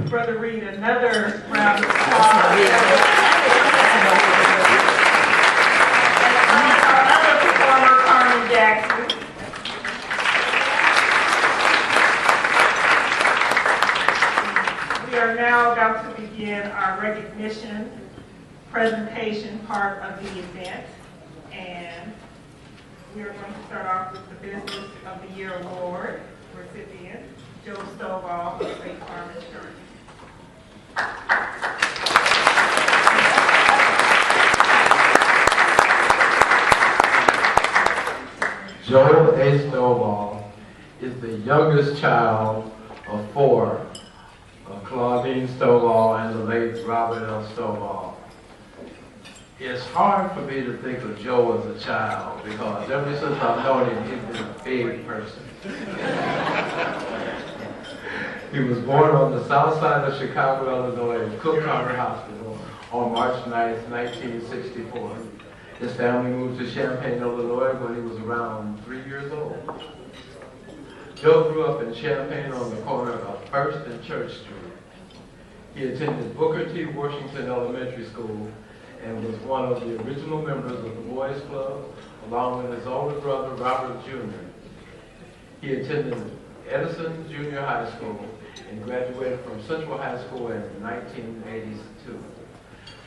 Brother Reed another round of applause. And our other performer, Carmen Jackson. We are now about to begin our recognition presentation part of the event, and we are going to start off with the Business of the Year Award recipient, Joe Stovall of State Farm Insurance. Joe A. Stovall is the youngest child of 4 of Claudine Stovall and the late Robert L. Stovall. It's hard for me to think of Joe as a child because ever since I've known him, he's been a big person. He was born on the south side of Chicago, Illinois, in Cook County Hospital on March 9th, 1964. His family moved to Champaign, Illinois when he was around 3 years old. Joe grew up in Champaign on the corner of First and Church Street. He attended Booker T. Washington Elementary School and was one of the original members of the Boys Club, along with his older brother, Robert Jr. He attended Edison Junior High School and graduated from Central High School in 1982.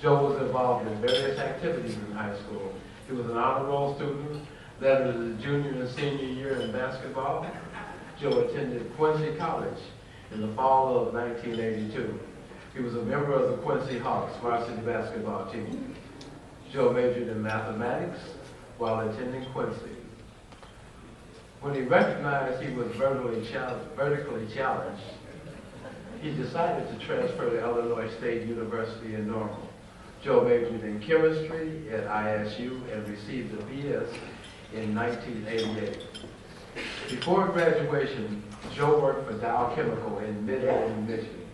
Joe was involved in various activities in high school. He was an honor roll student, led his junior and senior year in basketball. Joe attended Quincy College in the fall of 1982. He was a member of the Quincy Hawks varsity basketball team. Joe majored in mathematics while attending Quincy. When he recognized he was vertically challenged, he decided to transfer to Illinois State University in Normal. Joe majored in chemistry at ISU and received a BS in 1988. Before graduation, Joe worked for Dow Chemical in Mid-Haven, Michigan,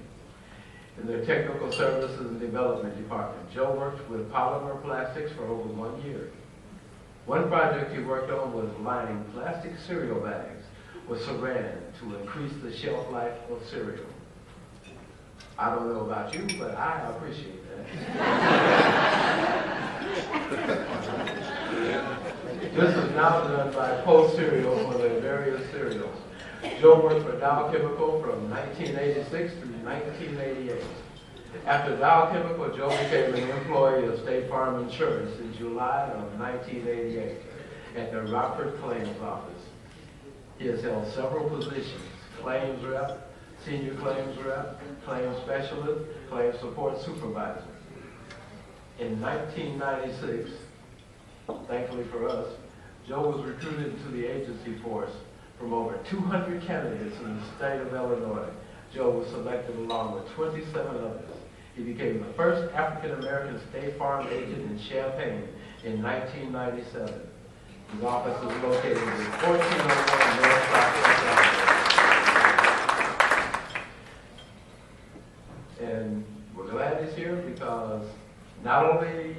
in their technical services and development department. Joe worked with polymer plastics for over 1 year. One project he worked on was lining plastic cereal bags with saran to increase the shelf life of cereal. I don't know about you, but I appreciate that. This is now done by Post Cereal for their various cereals. Joe worked for Dow Chemical from 1986 through 1988. After Dow Chemical, Joe became an employee of State Farm Insurance in July of 1988 at the Rockford Claims Office. He has held several positions: claims rep, senior claims rep, claims specialist, claims support supervisor. In 1996, thankfully for us, Joe was recruited into the agency force. From over 200 candidates in the state of Illinois, Joe was selected along with 27 others. He became the first African-American State Farm agent in Champaign in 1997. His office is located in 1401 North Southwest Avenue. And we're glad he's here because not only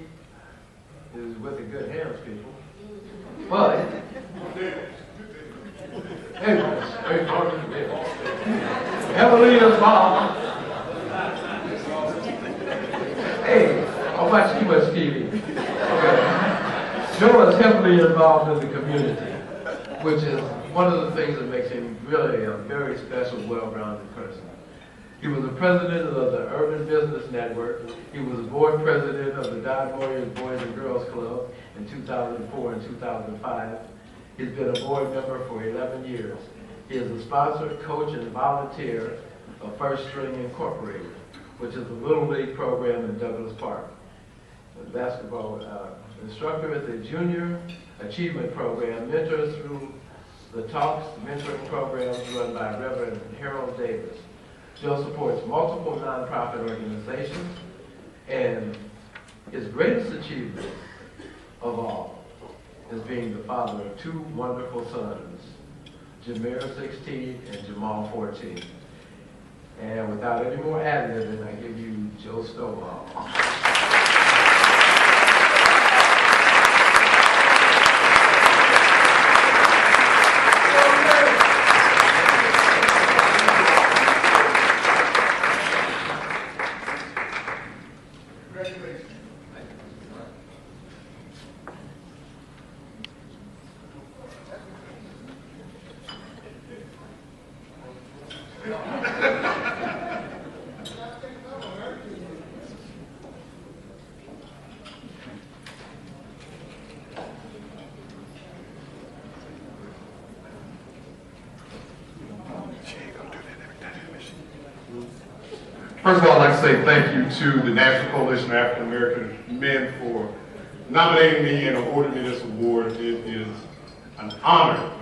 is with the good hands people, but heavily involved. Hey, I'll watch too much TV. Okay. Joe is heavily involved in the community, which is one of the things that makes him really a very special, well-rounded person. He was the president of the Urban Business Network. He was board president of the Don Moyers Boys and Girls Club in 2004 and 2005. He's been a board member for 11 years. He is a sponsor, coach, and volunteer of First String Incorporated, which is a Little League program in Douglas Park. A basketball instructor at the Junior Achievement Program, mentors through the Talks mentoring programs run by Reverend Harold Davis. Joe supports multiple nonprofit organizations, and his greatest achievement of all is being the father of 2 wonderful sons, Jameer 16 and Jamal 14. And without any more additive, I give you Joe Stovall. First of all, I'd like to say thank you to the National Coalition of African American Men for nominating me and awarding me this award. It is an honor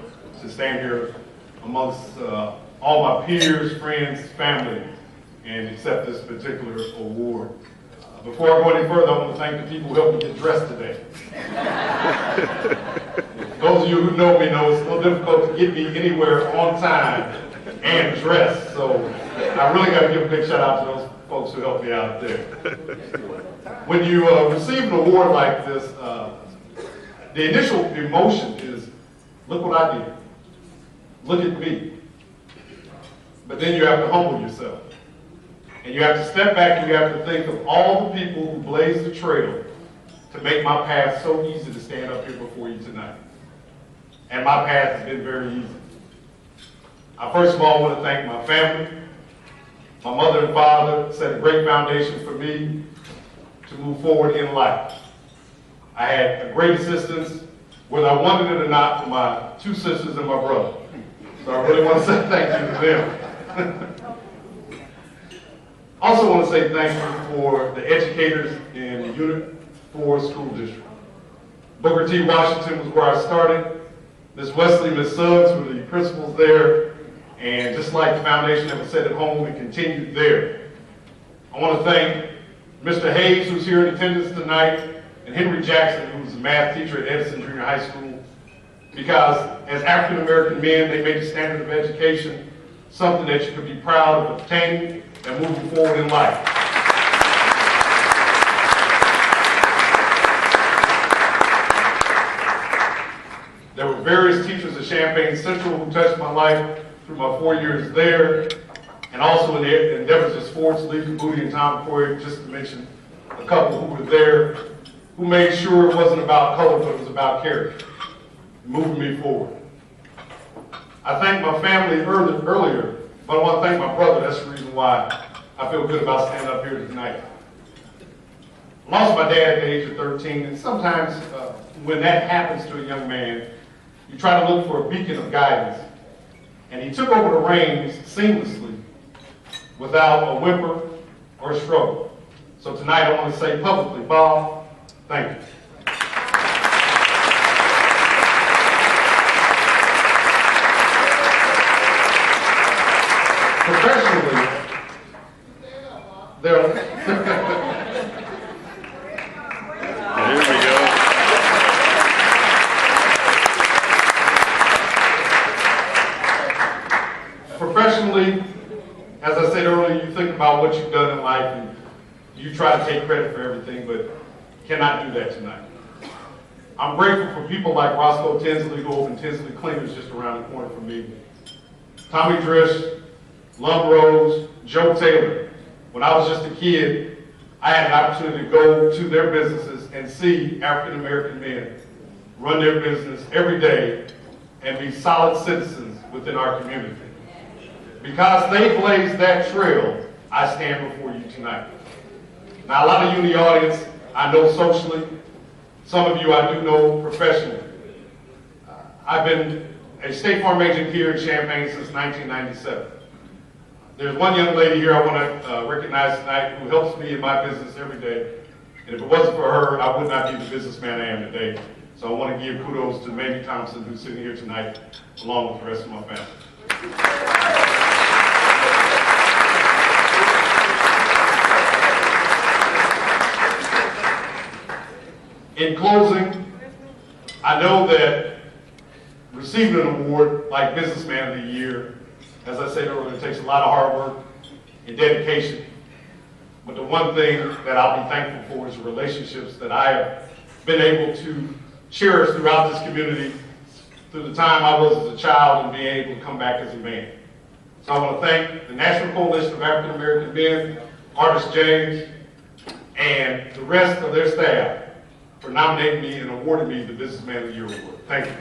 to stand here amongst all my peers, friends, family, and accept this particular award. Before I go any further, I want to thank the people who helped me get dressed today. Those of you who know me know it's a little difficult to get me anywhere on time and dressed, so I really got to give a big shout out to those folks who helped me out there. When you receive an award like this, the initial emotion is, look what I did. Look at me. But then you have to humble yourself. And you have to step back and you have to think of all the people who blazed the trail to make my path so easy to stand up here before you tonight. And my path has been very easy. I first of all want to thank my family. My mother and father set a great foundation for me to move forward in life. I had a great assistance, whether I wanted it or not, from my two sisters and my brother. So I really want to say thank you to them. Also want to say thank you for the educators in the Unit 4 school district. Booker T. Washington was where I started. Miss Wesley, Miss Suggs were the principals there. And just like the foundation that was set at home, we continued there. I want to thank Mr. Hayes, who's here in attendance tonight, and Henry Jackson, who was a math teacher at Edison Junior High School, because as African American men, they made the standard of education something that you could be proud of obtaining and moving forward in life. There were various teachers at Champaign Central who touched my life through my 4 years there, and also in the endeavors of sports, Lisa Booty and Tom Coy, just to mention a couple who were there, who made sure it wasn't about color, but it was about character, moving me forward. I thanked my family earlier, but I want to thank my brother. That's the reason why I feel good about standing up here tonight. I lost my dad at the age of 13, and sometimes when that happens to a young man, you try to look for a beacon of guidance. And he took over the reins seamlessly, without a whimper or a struggle. So tonight I want to say publicly, Bob, thank you. Professionally, here we go. Professionally, as I said earlier, you think about what you've done in life and you try to take credit for everything, but cannot do that tonight. I'm grateful for people like Roscoe Tinsley, who opened Tinsley Cleaners just around the corner from me. Tommy Drish, Lum Rose, Joe Taylor. When I was just a kid, I had an opportunity to go to their businesses and see African American men run their business every day and be solid citizens within our community. Because they blazed that trail, I stand before you tonight. Now, a lot of you in the audience, I know socially. Some of you I do know professionally. I've been a State Farm agent here in Champaign since 1997. There's one young lady here I want to recognize tonight who helps me in my business every day. And if it wasn't for her, I would not be the businessman I am today. So I want to give kudos to Mamie Thompson, who's sitting here tonight, along with the rest of my family. In closing, I know that receiving an award like Businessman of the Year, as I said earlier, it takes a lot of hard work and dedication. But the one thing that I'll be thankful for is the relationships that I have been able to cherish throughout this community through the time I was as a child and being able to come back as a man. So I want to thank the National Coalition of African American Men, Artist James, and the rest of their staff for nominating me and awarding me the Businessman of the Year award. Thank you.